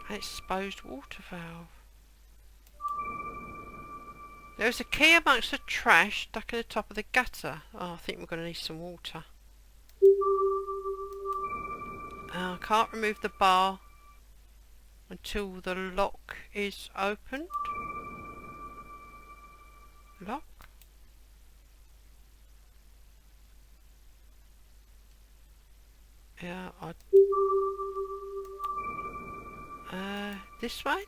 An exposed water valve. There is a key amongst the trash stuck at the top of the gutter. Oh, I think we're going to need some water. I can't remove the bar until the lock is opened. Lock? Yeah, this way?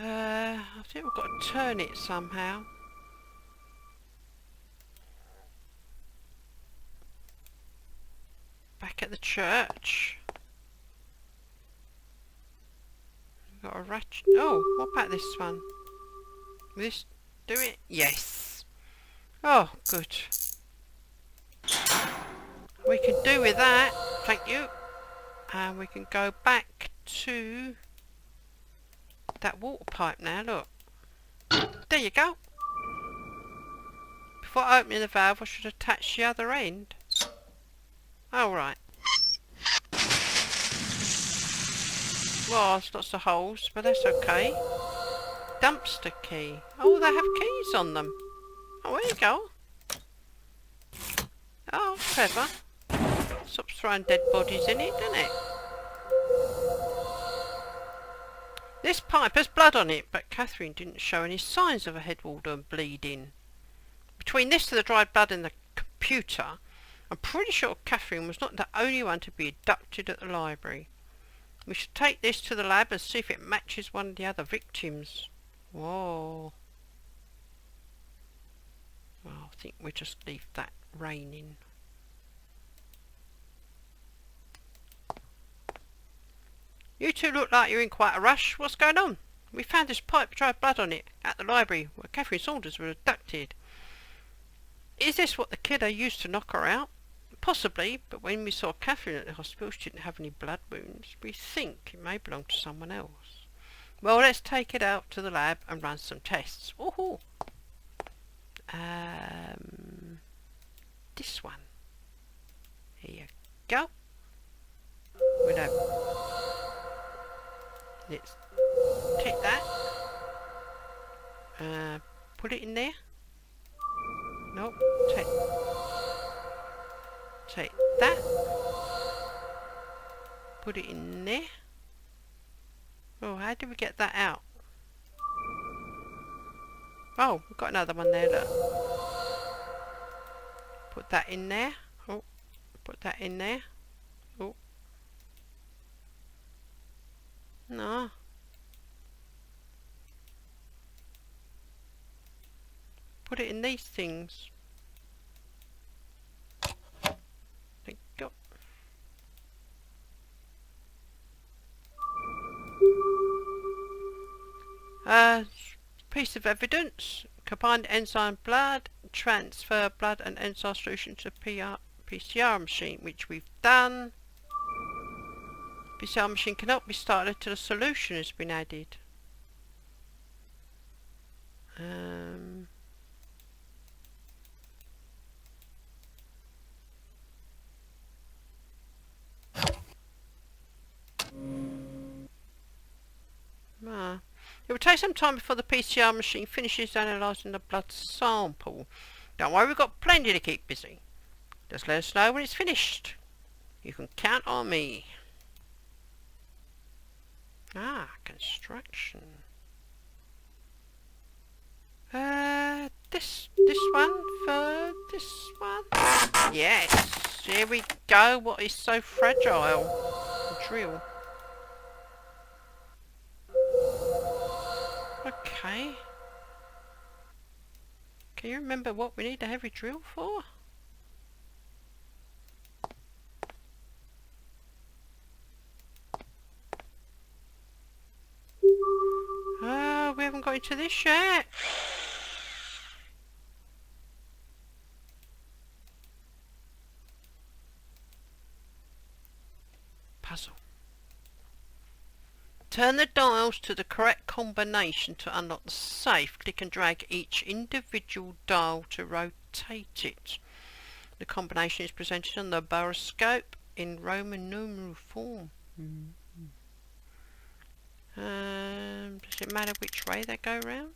I think we've got to turn it somehow. Back at the church. We've got a ratchet. Oh, what about this one? Will this do it? Yes. Oh, good. We can do with that. Thank you. And we can go back to that water pipe now, look. There you go. Before opening the valve, I should attach the other end. Oh, right. Well, there's lots of holes, but that's okay. Dumpster key. Oh, they have keys on them. Oh, there you go. Oh, clever. Stops throwing dead bodies in it, doesn't it? This pipe has blood on it, but Catherine didn't show any signs of a head wound and bleeding. Between this and the dried blood in the computer, I'm pretty sure Catherine was not the only one to be abducted at the library. We should take this to the lab and see if it matches one of the other victims. Whoa. Well, I think we'll just leave that raining. You two look like you're in quite a rush. What's going on? We found this pipe with dried blood on it at the library where Catherine Saunders was abducted. Is this what the killer used to knock her out? Possibly, but when we saw Catherine at the hospital, she didn't have any blood wounds. We think it may belong to someone else. Well, let's take it out to the lab and run some tests. Woohoo! This one. Here you go. We don't. Let's take that. Put it in there. Nope. Take that. Put it in there. Oh, how did we get that out? Oh, we've got another one there, look. Put that in there. Oh, put that in there. Oh. No. Put it in these things. There you go. Piece of evidence. Combine enzyme blood, transfer blood and enzyme solution to PCR machine, which we've done. PCR machine cannot be started until a solution has been added. It will take some time before the PCR machine finishes analysing the blood sample. Don't worry, we've got plenty to keep busy. Just let us know when it's finished. You can count on me. Construction. This one for this one. Yes, here we go. What is so fragile? A drill. Okay. Can you remember what we need a heavy drill for? We haven't got into this yet. Puzzle. Turn the dials to the correct combination to unlock the safe. Click and drag each individual dial to rotate it. The combination is presented on the baroscope in Roman numeral form. Does it matter which way they go round?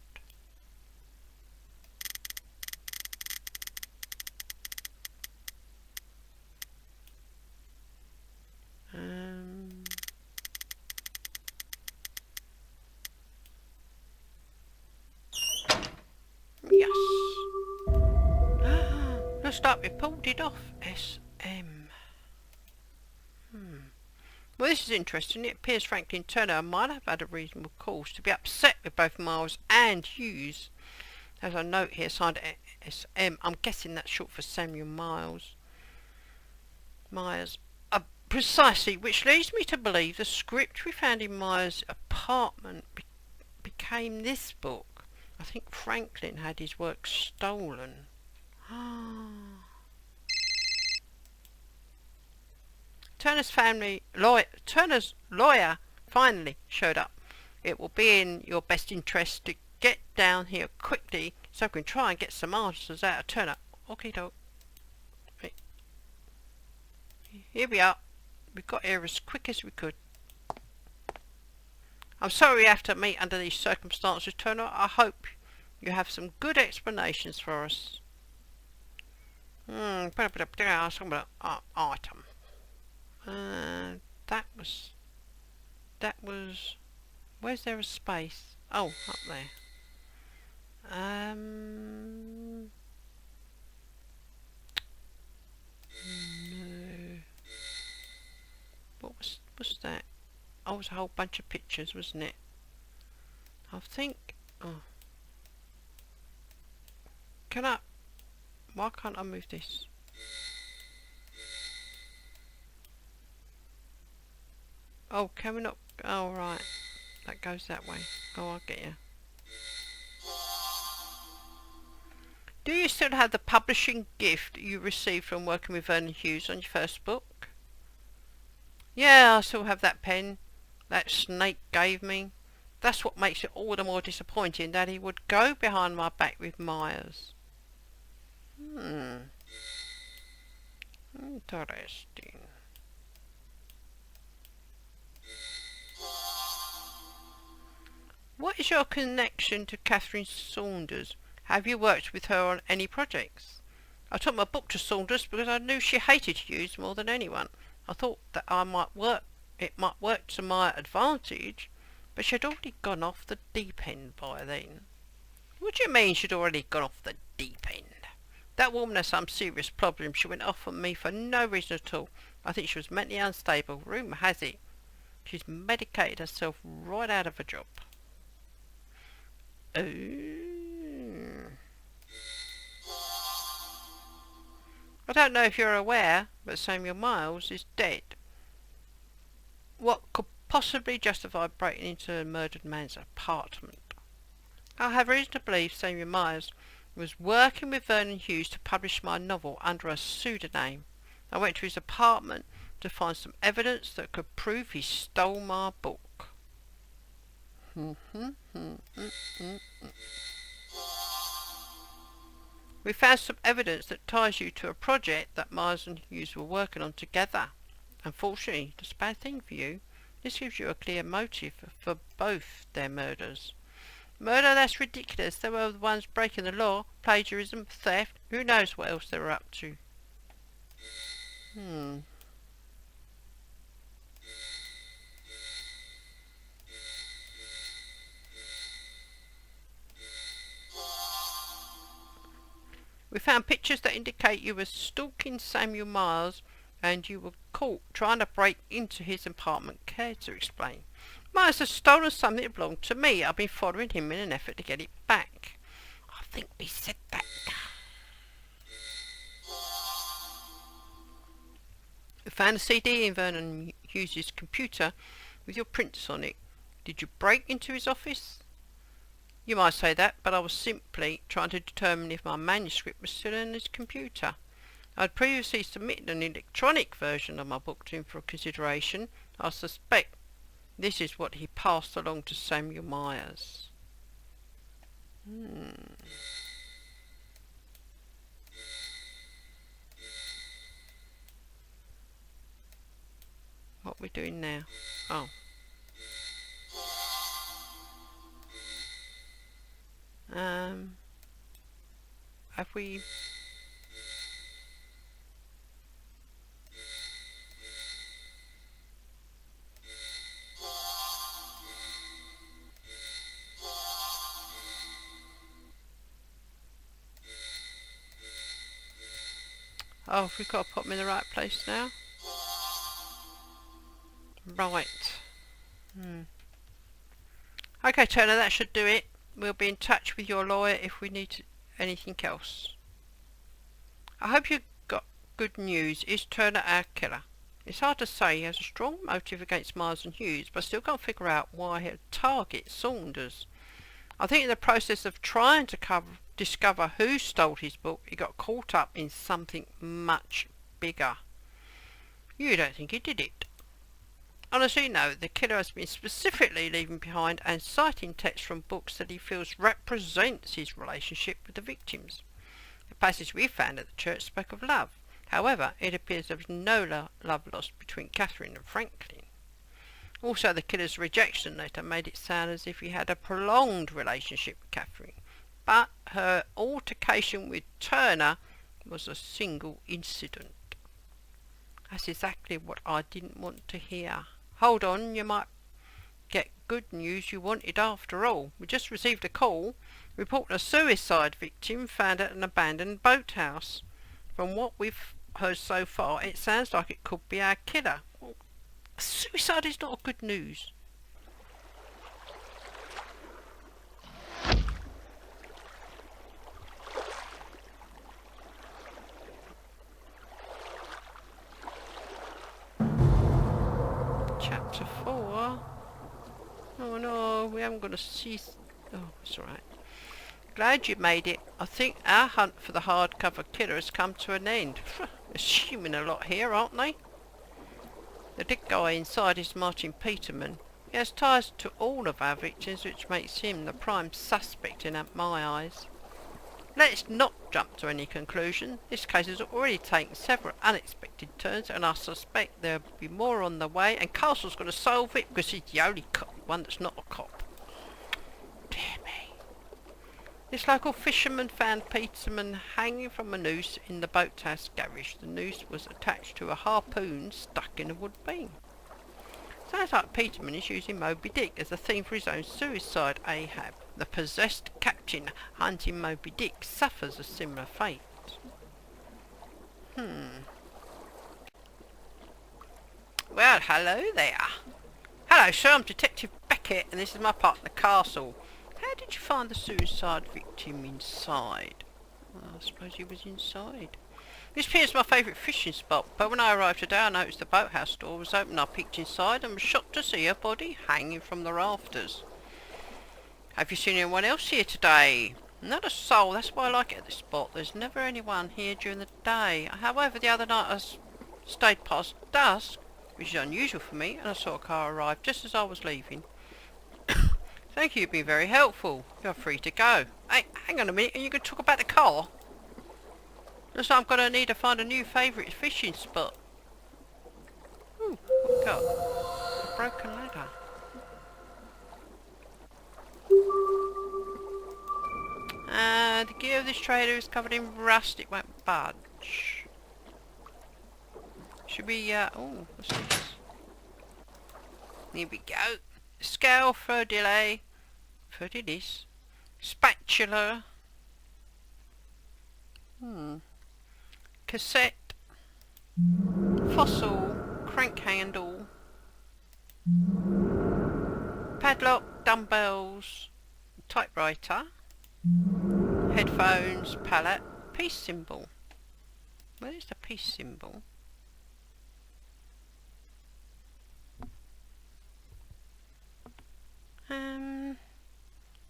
Yes. Looks like we pulled it off. SM. Well, this is interesting. It appears Franklin Turner might have had a reasonable cause to be upset with both Miles and Hughes. There's a note here signed SM. I'm guessing that's short for Samuel Myers. Precisely, which leads me to believe the script we found in Myers' apartment became this book. I think Franklin had his work stolen. Turner's lawyer finally showed up. It will be in your best interest to get down here quickly so we can try and get some answers out of Turner. Okay, doke. Here we are. We got here as quick as we could. I'm sorry we have to meet under these circumstances, Turner. I hope you have some good explanations for us. Item. That was. Where's there a space? Oh, up there. No. What's that? Oh, it was a whole bunch of pictures, wasn't it? I think. Oh. Why can't I move this? Oh, can we not? Oh, right. That goes that way. Oh, I'll get you. Do you still have the publishing gift you received from working with Vernon Hughes on your first book? Yeah, I still have that pen that snake gave me. That's what makes it all the more disappointing that he would go behind my back with Myers. Interesting. What is your connection to Catherine Saunders? Have you worked with her on any projects? I took my book to Saunders because I knew she hated Hughes more than anyone. I thought that it might work to my advantage, but she'd already gone off the deep end by then. What do you mean she'd already gone off the deep end? That woman has some serious problem. She went off on me for no reason at all. I think she was mentally unstable. Rumour has it she's medicated herself right out of a job. I don't know if you're aware, but Samuel Miles is dead. What could possibly justify breaking into a murdered man's apartment? I have reason to believe Samuel Miles was working with Vernon Hughes to publish my novel under a pseudonym. I went to his apartment to find some evidence that could prove he stole my book. We found some evidence that ties you to a project that Myers and Hughes were working on together. Unfortunately, that's a bad thing for you. This gives you a clear motive for both their murders. Murder? That's ridiculous. They were the ones breaking the law. Plagiarism, theft. Who knows what else they were up to? We found pictures that indicate you were stalking Samuel Miles and you were caught trying to break into his apartment. Care to explain? Miles has stolen something that belonged to me. I've been following him in an effort to get it back. I think we said that. We found a CD in Vernon Hughes' computer with your prints on it. Did you break into his office? You might say that, but I was simply trying to determine if my manuscript was still in his computer. I had previously submitted an electronic version of my book to him for consideration. I suspect This is what he passed along to Samuel Myers. What are we doing now? Oh. Have we... Oh, have we got to put them in the right place now? Right. Okay, Turner, that should do it. We'll be in touch with your lawyer if we need anything else. I hope you got good news. Is Turner our killer? It's hard to say. He has a strong motive against Myers and Hughes, but I still can't figure out why he'd target Saunders. I think in the process of trying to discover who stole his book, he got caught up in something much bigger. You don't think he did it? Honestly, no. The killer has been specifically leaving behind and citing texts from books that he feels represents his relationship with the victims. The passage we found at the church spoke of love. However, it appears there was no love lost between Catherine and Franklin. Also, the killer's rejection letter made it sound as if he had a prolonged relationship with Catherine, but her altercation with Turner was a single incident. That's exactly what I didn't want to hear. Hold on, you might get good news you wanted after all. We just received a call reporting a suicide victim found at an abandoned boathouse. From what we've heard so far, it sounds like it could be our killer. Well, suicide is not good news. Chapter 4. Oh no, we haven't got a cease. Oh, it's alright. Glad you made it. I think our hunt for the hardcover killer has come to an end. Assuming a lot here, aren't they? The dick guy inside is Martin Peterman. He has ties to all of our victims, which makes him the prime suspect in my eyes. Let's not jump to any conclusion. This case has already taken several unexpected turns, and I suspect there'll be more on the way, and Castle's going to solve it because he's the only one that's not a cop. Dear me. This local fisherman found Peterman hanging from a noose in the boathouse garage. The noose was attached to a harpoon stuck in a wood beam. Sounds like Peterman is using Moby Dick as a theme for his own suicide. Ahab, the possessed captain hunting Moby Dick, suffers a similar fate. Well, hello there. Hello, sir. I'm Detective Beckett, and this is my partner, Castle. How did you find the suicide victim inside? Well, I suppose he was inside. This appears my favourite fishing spot, but when I arrived today I noticed the boathouse door was open. I peeked inside and was shocked to see a body hanging from the rafters. Have you seen anyone else here today? Not a soul. That's why I like it at this spot. There's never anyone here during the day. However, the other night I stayed past dusk, which is unusual for me, and I saw a car arrive just as I was leaving. Thank you, you've been very helpful. You're free to go. Hey, hang on a minute, are you going to talk about the car? Looks like I'm going to need to find a new favourite fishing spot. Ooh, what we got? A broken ladder. The gear of this trader is covered in rust. It won't budge. Should we, oh, what's this? Here we go. Scale for delay. For this. Spatula. Cassette. Fossil. Crank handle. Padlock. Dumbbells. Typewriter. Headphones. Palette. Peace symbol. Where is the peace symbol?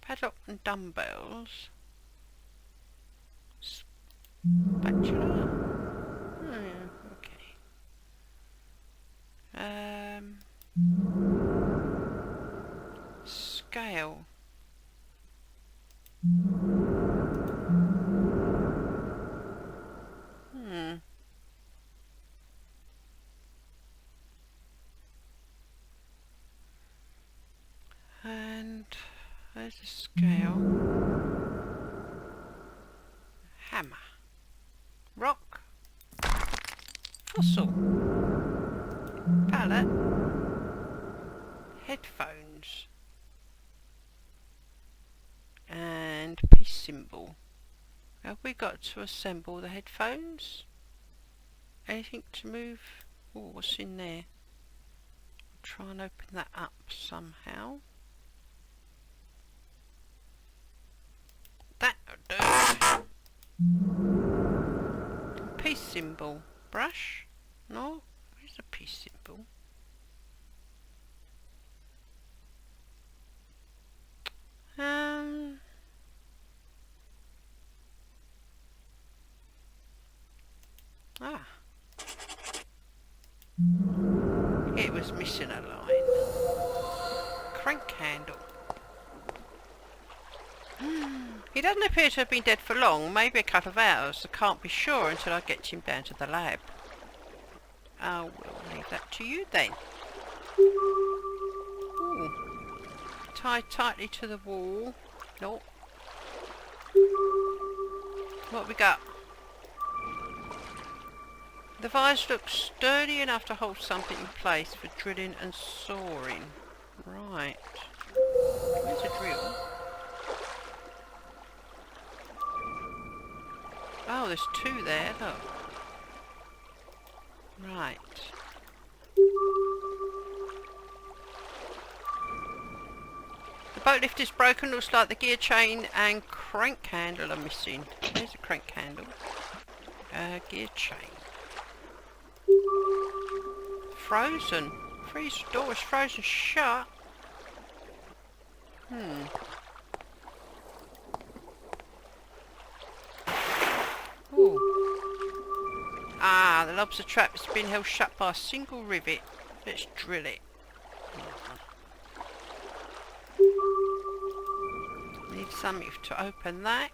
Padlock and dumbbells. Spatula. Oh, yeah, okay. There's a scale. Hammer. Rock. Fossil. Pallet. Headphones. And peace symbol. Have we got to assemble the headphones? Anything to move? Oh, what's in there? I'll try and open that up somehow. That'll do. Peace symbol. Brush? No? Where's the peace symbol? It was missing a line. Crank handle. He doesn't appear to have been dead for long, maybe a couple of hours. I can't be sure until I get him down to the lab. I will leave that to you then. Ooh. Tied tightly to the wall. Nope. What have we got? The vise looks sturdy enough to hold something in place for drilling and sawing. Right. Where's a drill? Oh, there's two there, look. Right. The boat lift is broken, looks like the gear chain and crank handle are missing. There's a crank handle. Gear chain. Frozen. Freeze door is frozen shut. Ooh. Ah, the lobster trap has been held shut by a single rivet. Let's drill it. Need something to open that.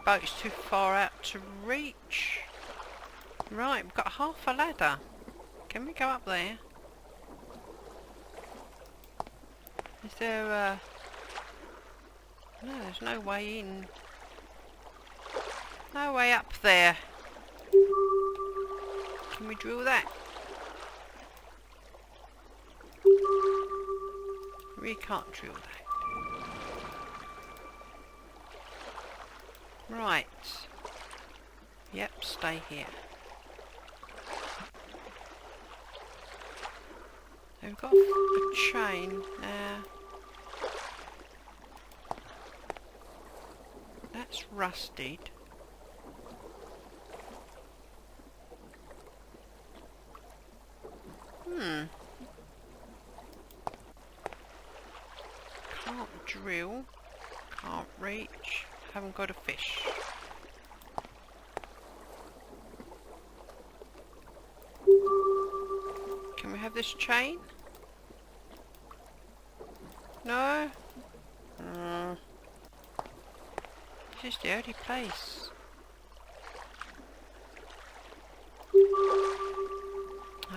Boat's too far out to reach. Right, we've got half a ladder. Can we go up there? Is there no, there's no way in. No way up there. Can we drill that? We can't drill that. Right. Yep, stay here. We've got a chain there. That's rusted. Can't drill. Can't reach. Haven't got a fish. Can we have this chain? No? This is the only place.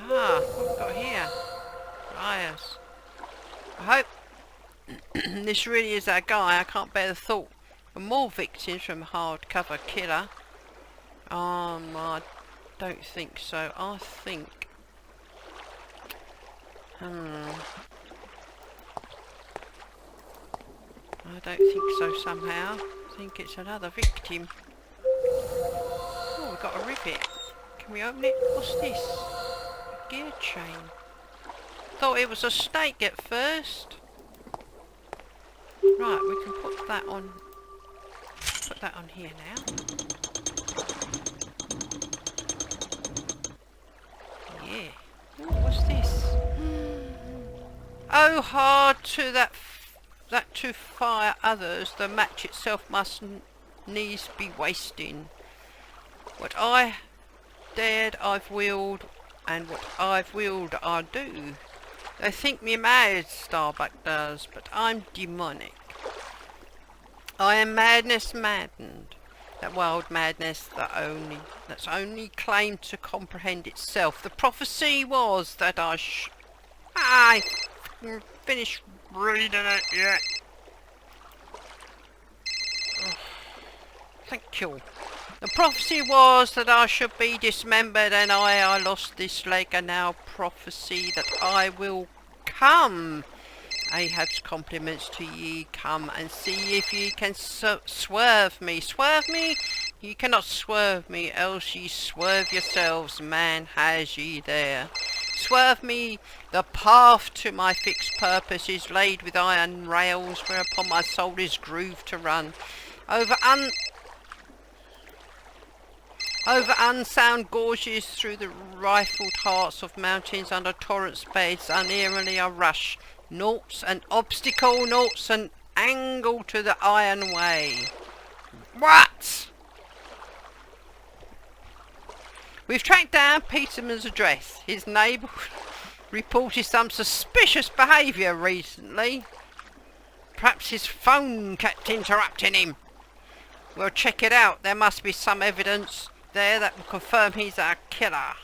Ah, what have we got here? Pliers. I hope this really is our guy. I can't bear the thought of more victims from a hardcover killer. I don't think so. I think... I don't think so somehow. I think it's another victim. Oh, we've got a rivet. Can we open it? What's this? A gear chain. Thought it was a snake at first. Right, we can put that on. Put that on here now. Yeah. Ooh, what's this? Oh, hard to that to fire others, the match itself must needs be wasting. What I dared I've willed, and what I've willed I do. They think me mad, Starbuck does, but I'm demonic. I am madness maddened. That wild madness that's only claimed to comprehend itself. The prophecy was that I finished reading it yet. Thank you. The prophecy was that I should be dismembered, and I lost this leg, and now prophecy that I will come. Ahab's compliments to ye. Come and see if ye can swerve me. Swerve me? Ye cannot swerve me, else ye swerve yourselves. Man has ye there. Swerve me. The path to my fixed purpose is laid with iron rails, whereupon my soul is grooved to run. Over unsound gorges, through the rifled hearts of mountains, under torrents' beds, unerringly I rush. Naught's an obstacle, naught's an angle to the iron way. What? We've tracked down Peterman's address. His neighbour reported some suspicious behaviour recently. Perhaps his phone kept interrupting him. We'll check it out. There must be some evidence there that will confirm he's our killer.